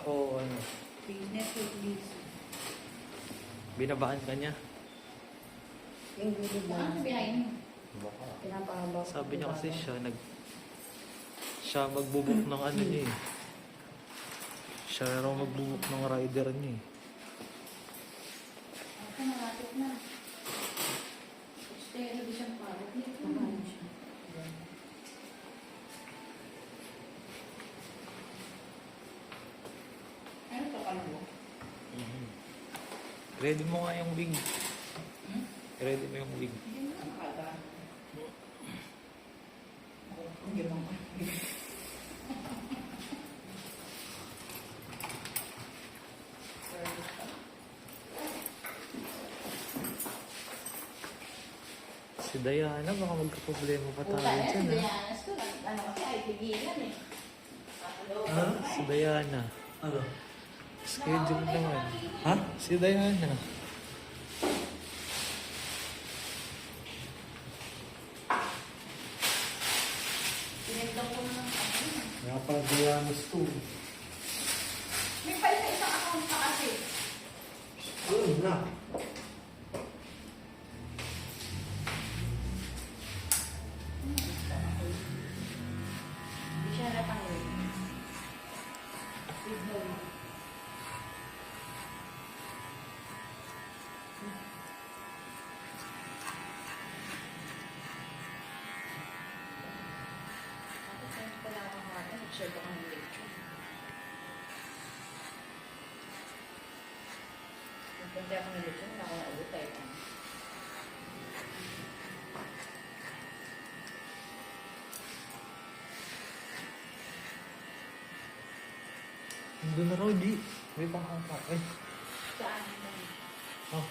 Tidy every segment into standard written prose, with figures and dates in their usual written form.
o ano? Business with Lisa. Binabaan ka niya? Yung gilid na. Ano sabihin mo? Baka. Pinapahaba. Sabi niya kasi siya magbubuk ng ano niya eh. Siya raw magbubuk ng rider niya eh. Ako malapit na. Television parang dito. Ano siya? Ano to kalbo? Ready mo nga yung wig. Hmm? Ready mo yung wig. Hindi na makaka. Hindi mo. Si Diana, baka magka-problema pa tayo Buka dyan na, ha. ano kasi ay pigilan eh. Ha? Si Diana. Ano? Schedule naman. Ha? Si Diana. Pinagdang ko ng ano. Kaya pala Dianos to. May palit na isang account pa kasi. Ano na? Hindi siya natanggal. Ignore. Pala ako mga nag-share ko ng lecture. Nagpunta ako ng lecture, wala ako na-ulit tayo. Doon na raw, di. May bangkang pa. Eh. Saan? Oh.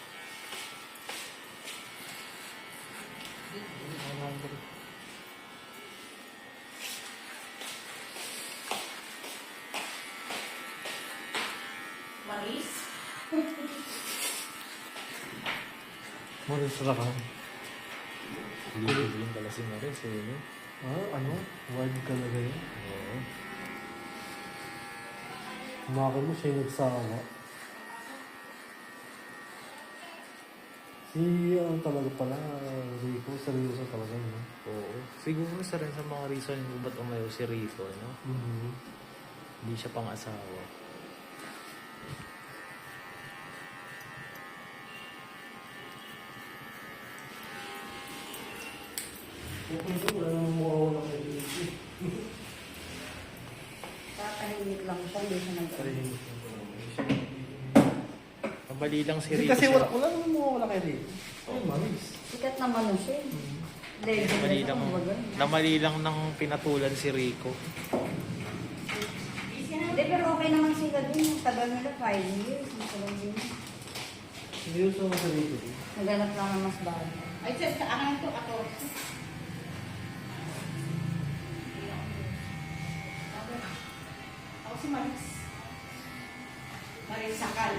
Maris? Maris Rakam. Kulit din pala si Maris eh. Ah, ano? Wide ka na ganyan? Oo. Umakit mo siya yung nagsawa. Si, ano talaga pala, Rico, seryoso talaga, no? Oo. Siguro isa rin sa mga reason kung ba't umayaw si Rico, no? Mm-hmm. Hindi siya pang-asawa. Okay, so, wala namang mawawala kay Rico. Tatahimik lang siya, hindi siya nag-ano. Mabali lang si Hindi Rico. kasi siya. wala namang mawawala kay Rico. Ay, Maris. Sikat naman na siya. Legend Namali na lang, siya, kumbaga. namali lang ng pinatulan si Rico. Hindi, pero okay naman sila din. Tagal nila, 5 years. Matagal din. Seryoso ako sa Rico. Naghanap lang ng mas bago. Ay, sa akin ito, ako. Ako si Maris. Maris Sakal.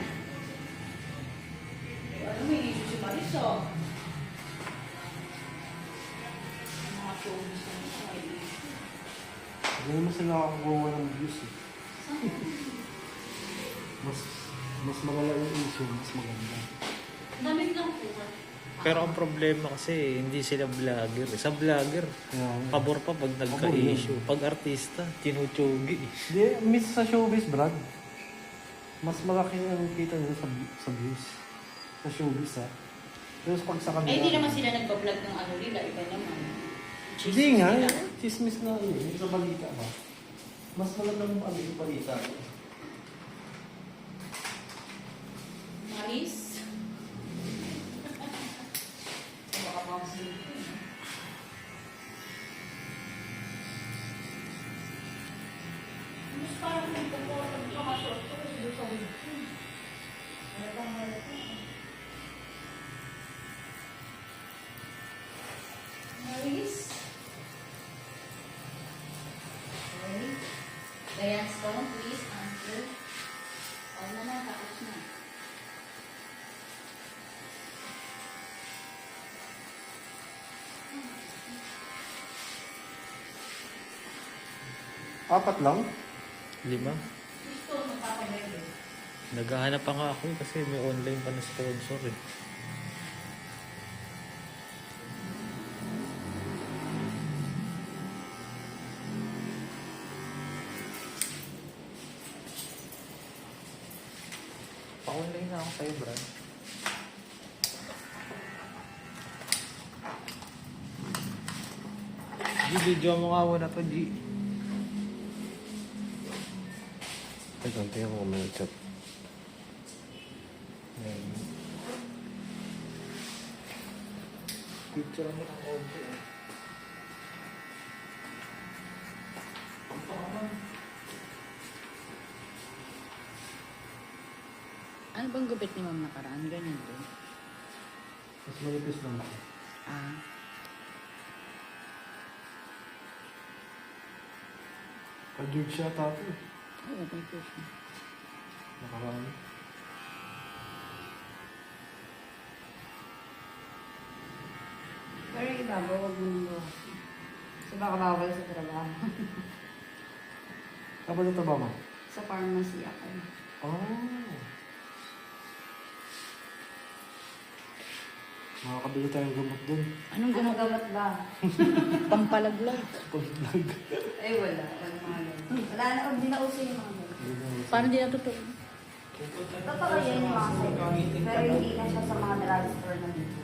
Ano may issue si Maris, oh. Mga showbiz na ito, may issue. Hindi naman sila nakakuha ng views eh. Mas maganda yung issue, mas maganda. Damit lang po. Pero ang problema kasi, hindi sila vlogger. Sa vlogger, Yeah. pabor pa pag nagka-issue. Pag artista, tinutugi. Hindi, miss sa showbiz, Brad. Mas malaki ang kita nila sa views. Sa showbiz, ha. Pero pag sa kanila... Eh, hindi naman sila nagpa-vlog ng ano nila, iba naman. Hindi nga, chismis na sa balita ba? Mas maganda mo ano yung balita. Maris? Baka mamsin. Mas parang nagpo-portal ka masot ko kasi doon sa wiki. Malatang malatang. Maris? Okay. Diane Stone, please answer. All na lang, tapos na. Apat lang? 5? Gusto, magpapagawa bebe. Naghahanap pa nga ako eh, kasi may online pa na sponsor eh. Pa-online na ako sa'yo, Brad. G, video mo nga muna to, G. Ito, tingnan ko may chat. Ayan. Picture mo ng konti eh. Ano bang gupit ni ma'am nakaraan? Ganyan to. Mas malipis lang siya. Ah. Ka-George siya tato eh. Oo, may push. Nakaraan. Pero yung iba, huwag mo nang buhasin. Kasi baka bawal sa trabaho. Kapag ito ba mo? Sa pharmacy ako. Oh. Makakabili tayong gamot dun. Anong Ano gumagawa? gamot ba? Pampalaglag. Pag-vlog. Eh, wala. Wala mga ganun. Wala na, hindi na uso yung mga ganun. Paano di natutuwa? Totoo yan yung mga second. Pero hindi na siya sa mga drugstore na dito.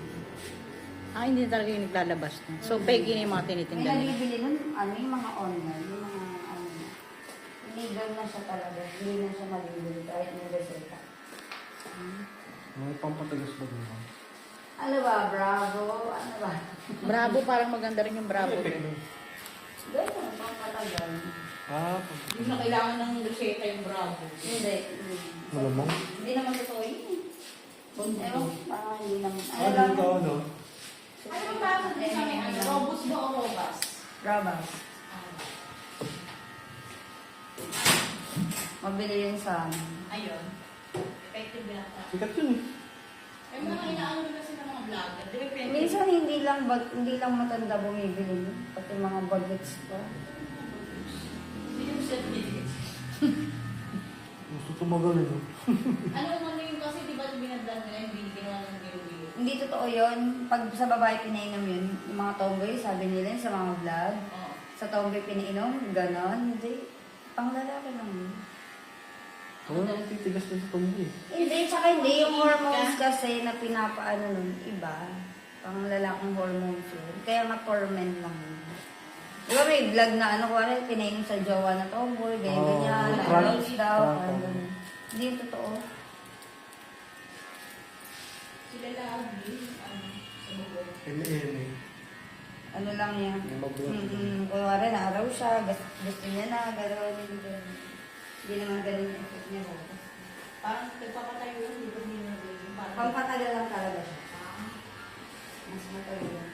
Ah, hindi talaga yung naglalabas na. So, fake yun yung mga May tinitinda nila. nabibili nun, ano yung mga online, yung mga ano. Illegal na siya talaga. Hindi na siya mabibili kahit may reseta. May pampatagas ba dun? Ano ba, Bravo? Ano ba? Bravo, parang maganda rin yung Bravo. Ganyan, pampatagal. Ah, Hindi na kailangan ng reseta yung Bravo. Hindi. malamang. Hindi naman totoo yun eh. Ewan, parang hindi naman. Ah, dito ano? Ano ba Bravo din sa may ano? Robust ba o robust? Bravo. Mabili yun sa amin. Ayun. Effective na ata. Sikat yun eh. Eh, mga inaano na sila mga vlogger. Depende. Minsan hindi lang matanda bumibili. Pati mga bagets pa. Yung certificate. Gusto tumagal eh. Ano yung kasi di ba binagdan nila yung ginawa ng biro-biro? Hindi totoo yun. Pag sa babae pinainom yun, yung mga tomboy, sabi nila yun sa mga vlog. Oo. Sa tomboy pinainom, ganon. Hindi. Pang lalaki lang yun. Ano na titigas na sa tumbi eh. Hindi, tsaka hindi. Yung hormones kasi na pinapaano nun, iba. Pang lalaking hormones yun. Kaya nga for men lang yun. Di ba may vlog na ano, kuwari, pinainom sa jowa na tomboy, ganyan-ganyan, Oh, na-rose daw, prank. parang ganun. Hindi yung totoo. Sila lagi, ano, sa bubog. M&M. Ano lang yan. Yung mag-vlog. Kunwari, naaraw siya, gusto niya na, gano'n, gano'n. Hindi naman ganun yung effect niya. Parang nagpapatayo yun, di ba hindi parang... Pampatagal lang talaga siya. Mas matagal lang.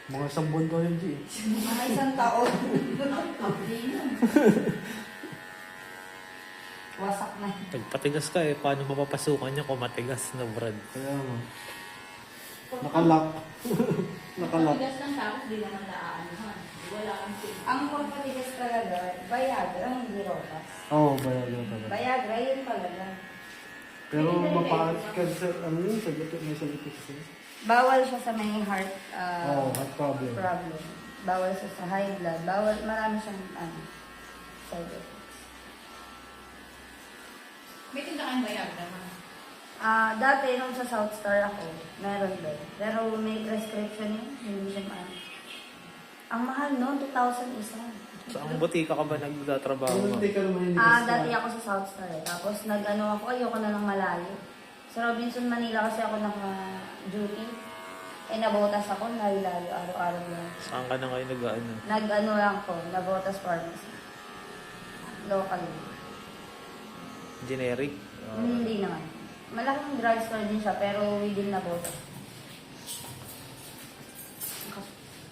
Mga 10 buwan daw yun, G. Mga isang taon. Wasak na. Nagpatigas ka eh, paano mapapasukan niya kung matigas na, Brad? Kaya mo. Nakalock. Nakalock. Matigas lang tapos di naman naaanuhan. Wala kang pin. Ang pampatigas talaga, Viagra, hindi rotas. Oo, bayagan talaga. Viagra, yun talaga. Pero mapaat ka sa, ano yun, sa gato, may sa gato siya. Bawal siya sa may heart Oo, heart problem. problem. Bawal siya sa high blood. Bawal, marami siyang side effects. May tinda kayong Viagra, ma? Dati, nung sa South Star ako, meron din. Pero may prescription yun, hindi siya maano. Ang mahal noon, 2,000 isa. Saan butika ka ba nagtatrabaho? Pero hindi ka naman hindi Dati ako sa South Star eh. Tapos nag-ano ako, ayoko na ng malayo. Sa Robinson, Manila kasi ako naka-duty. Eh, nabotas ako, layo-layo, araw-araw lang. Saan ka na ngayon nag-ano? Nag-ano lang ko, nabotas pharmacy. Local. Generic? Hindi naman. Malaking drugstore din siya, pero within nabotas.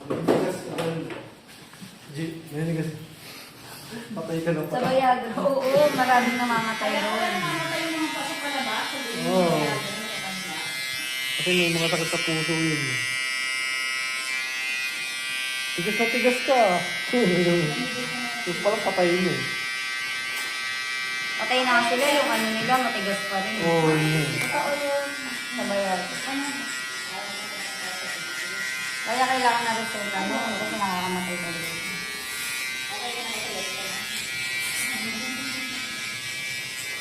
Nanigas ka ba? G, nanigas. Patay ka na Sa Viagra, oo, maraming namamatay Kaya wala doon. namamatay yung mga pasok palabas. Sabi mo, Oo. Viagra, may kanila. Kasi may mga sakit sa puso yun. Tigas na tigas ka. Yung palang patayin eh. Patay na nga sila, yung ano nila, matigas pa rin. Oo, yun. Totoo yun. Sabayan. Ano? Kaya kailangan na resulta mo kasi nakakamatay na rin.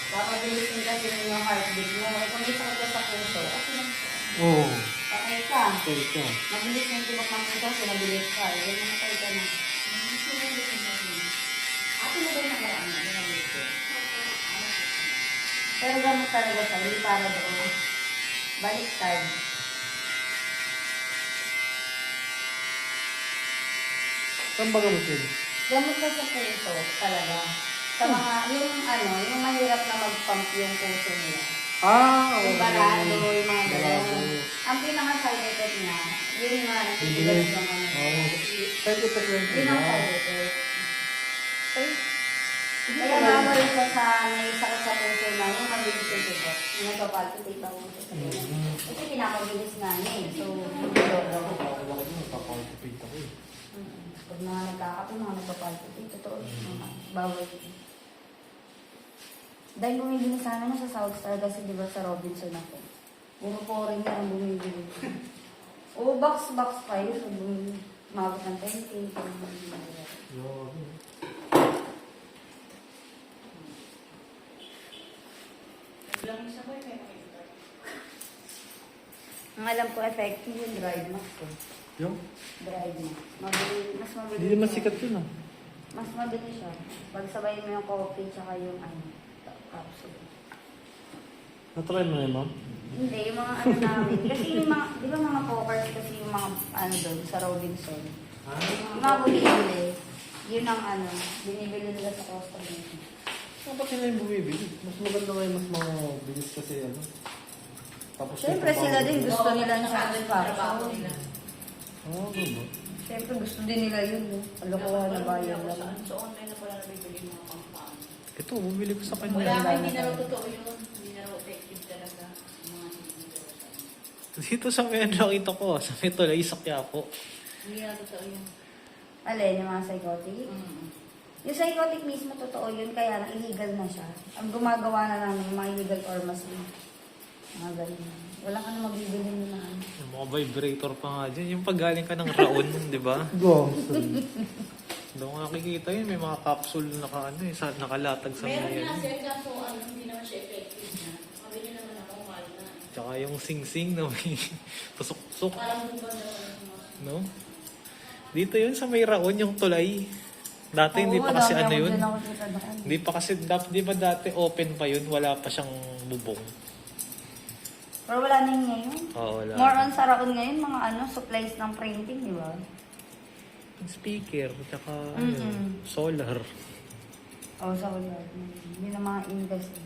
Papabilisin kasi yung heartbeat mo. Eh, kung di sakit ka sa puso, okay lang siya. Oo. Patay ka. Sorry ka. Mabilis yung tibok ng puso, sinabilis ka. Eh, namatay ka na. Ate mo ba yung nakaraan na? Pero gamot talaga siya, hindi para doon. Baliktad. Saan ba gamot yun? Gamot ka sa puso talaga. Sa mga, yung ano, yung mahirap na mag-pump yung puso nila. Yung barado, yung mga gano'n. Ang pinaka-side effect niya, yun nga, nasigilas yung ano. Oo. Side effect lang Yun ang side effect. Okay? Kaya bawal siya sa may sakit sa puso na yung mabilis yung tibok. Yung nagpapalpitate ang puso sa puso. Kasi pinapabilis nga niya eh. So, hindi daw. Papalpipate ako eh. Pag mga nagkakape, mga nagpapalpitate, totoo. Bawal. Dahil bumibili sana na sa Southstar kasi di ba sa Robinson ako. Puro foreign na ang bumibili. O box pa yun. So, mabot ng 10K. Naglang isa ko yung may makikita. Ang alam ko, effective yung dried max eh. Yung? Dried max. Mas mabili. Hindi naman sikat yun ah. Mas mabili siya. Pagsabayin mo yung coffee tsaka yung capsule. Natry mo na yun, ma'am? Hindi, yung mga ano namin. Kasi yung mga, di ba mga pokers kasi yung mga ano doon sa Robinson. Yung mga bumibili, yun ang ano, binibili nila sa customer. Dapat sila yung bumibili. Mas maganda ngayon, mas mga bilis kasi ano. Tapos Siyempre sila din gusto nila ng trabaho capsule. nila. Oo, ba? Siyempre gusto din nila yun. Kalokohan na bayan lang. So, online na pala nabibili yung mga pang-pang. Ito, bumili ko sa kanya. Wala, hindi na raw totoo yun. Hindi na raw effective talaga. Yung mga hindi na raw. Dito sa may nakita ko, sa may tulay sa Quiapo. Hindi na totoo yun. Alin, yung mga psychotic? Yung psychotic mismo, totoo yun, kaya lang illegal na siya. Ang gumagawa na namin, yung mga illegal pharmacy. Mga ganyan. Wala ka na mabibili nila. Yung mga vibrator pa nga dyan. Yung paggaling ka ng Raon, di ba? Go. Doon nga nakikita yun, may mga capsule na nakalatag sa Meron mga nga yan. sir, kaso ano, hindi naman siya effective na. Sabi niyo naman ako, mahal na. Tsaka yung sing-sing na may tusok-tusok, Parang bumban daw yung mga. no? Dito yun sa may Raon, yung tulay. Dati hindi pa kasi ano yun. Hindi pa kasi, di ba dati open pa yun, wala pa siyang bubong. Pero wala na yun ngayon. Oo, wala. More on sa Raon ngayon, mga ano, supplies ng printing, di ba? Speaker, tsaka Mm-mm. solar. Oo, sa wala. Yun ang mga industry.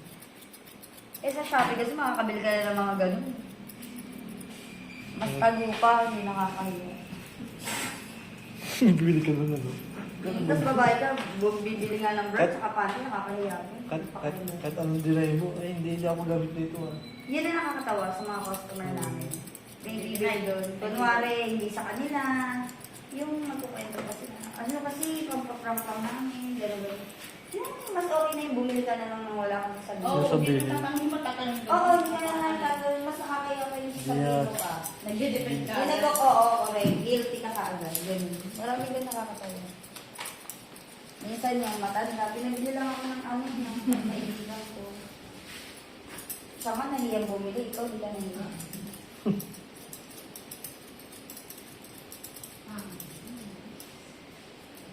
Eh sa Shopee kasi makakabili ka na ng mga ganun. Mas tago pa, hindi nakakahiya. Bibili ka na ano. Tapos babae ka, bibili nga ng brand, saka panty, nakakahiya. Kahit anong deny mo, ay hindi ako gamit dito ah. Yan ang nakakatawa sa mga customer namin. May bibili doon. Kunwari, hindi sa kanila. Yung magkukwento kasi na, ano kasi, pampapram-pram namin, gano'n. Yung mas okay na yung bumili ka na lang nang wala kang sasabihin. Oo, sabihin. hindi naman matatanong. Oo, hindi ka na nagkakaroon. Mas nakakaya pa yung sasabihin mo pa. Nagde-depend ka. Yung oo, okay. Guilty ka kaagad. Ganun. Marami ba nakakatawa? Minsan yung matanda, pinabili lang ako ng amin ng kaibigan ko. Siya man nahiyang bumili, ikaw di ka nahiyang.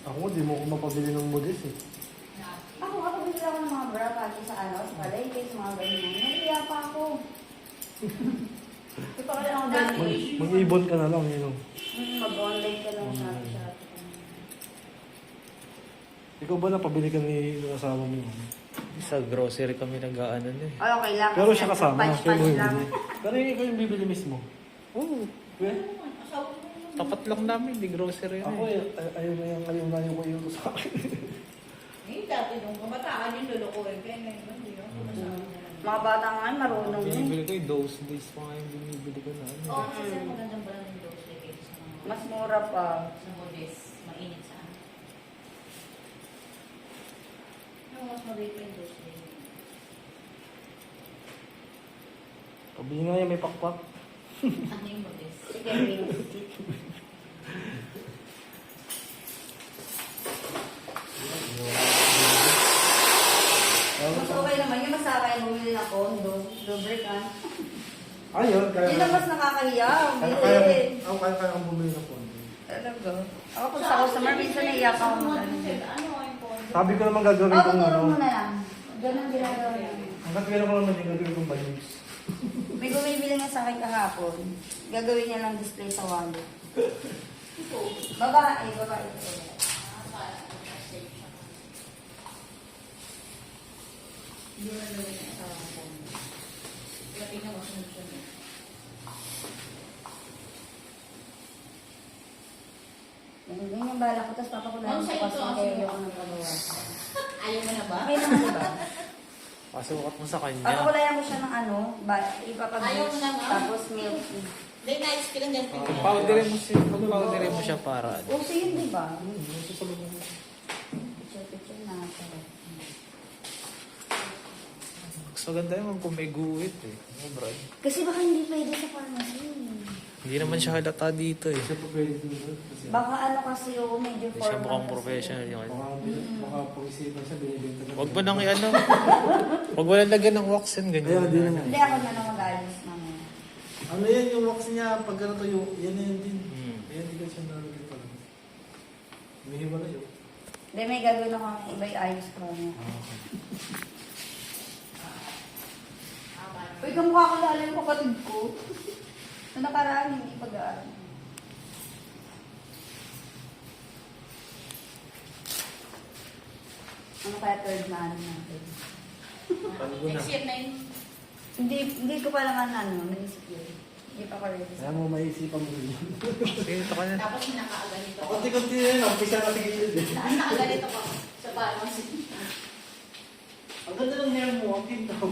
Ako, di mo ako mapabili ng modest eh. Ako, bili ako ng mga bra pati sa ano, sa palengke, sa mga ganyan. Nahiya pa ako. Ito ka lang ako dahil. Mag-ibon ka na lang, yun. Mag-online ka lang sa Shopee. Ikaw ba napabili ka ni ng asawa mo yun? Sa grocery kami nag-ano na eh. Ay, okay lang. Pero kasi siya kasama, punch-punch siya mo lang. bibili. Pero ikaw yung bibili mismo. Oo. Well, Tapat lang namin, di grocery na ako eh. ayaw na yung ko yun sa akin. Eh, dati nung kabataan yung lulukuhin. Kaya ngayon, hindi ako masabi na lang. Mga bata nga, marunong na. Binibili ko yung those days pa nga yung binibili ko na ano. Oo, kasi magandang brand ng grocery kaysa sa mga Mas mura pa. sa modest, mainit sa ano. No, mas mabait pa yung grocery. Sabihin nga yan, may pakpak. Ano yung bagis? Sige, Vince. Mas okay naman yung masakay bumili ng condo, lubricant. Ayun, kaya... Yun ang mas nakakahiya. Kaya Bumili. kaya ang bumili ng kondo. Talaga. Ako kung sa customer, minsan naiyak ako mag ano. Ano yung phone? Sabi ko naman gagawin Oo, kong ano. tutulong mo na lang. Ganun ginagawa niya. Hanggang kailan ko naman yung gagawin kong balings. May bumibili nga sa akin kahapon. Gagawin niya lang display sa wallet. Babae, babae. Hindi mo na gawin ang asawa ko. Kaya tingnan mo sunod siya. Ganyan yung bala ko, tapos papakulayan Ano sa ko kasi ito? kaya ayoko ng pagawa. Ayaw mo na ba? Okay naman, diba? Pasukat mo sa kanya. Papakulayan ko siya ng ano, Ayaw mo ipapag-bleach, na nga. tapos milk tea. Then, nice ka lang dyan. Powderin mo siya. Powderin mo siya para. Uso yun, diba? Susunod mo. Picture na. Mas maganda yung kung may guhit eh. Ano, Brad? Kasi baka hindi pwede sa pharmacy. Hindi naman siya halata dito eh. Kasi pa pwede dito. Kasi Baka ano kasi yung medyo Hindi siya formal mukhang kasi. professional yung ano. baka pag-isipan siya, binibenta na. Huwag mo nang ano. Huwag mo nang lagyan ng wax and Ayun, ganyan. hindi naman. Hindi ako na lang mag-ayos naman. Ano yan, yung wax niya, pag ano to, yan na yan din. Hmm. Ayan, hindi ka siya nalagay pa lang. Humihiwala yun. Hindi, may gagawin ako ng iba ayos ko niya. Uy, kamukha ko lalo yung kapatid ko. Na nakaraan, hindi pag-aaral. Ano kaya third na ano natin? Palgo na. Next year na yun. Hindi ko pa naman ano, naisip yun. Hindi pa ko ready. Kaya mo maisipan mo yun. Sige, ito ka na. Tapos nakaaganito ko. Kunti-kunti na yun, umpisa na tigil yun. Nakaaganito ko sa pharmacy. Ang ganda ng hair mo, ang tintaw.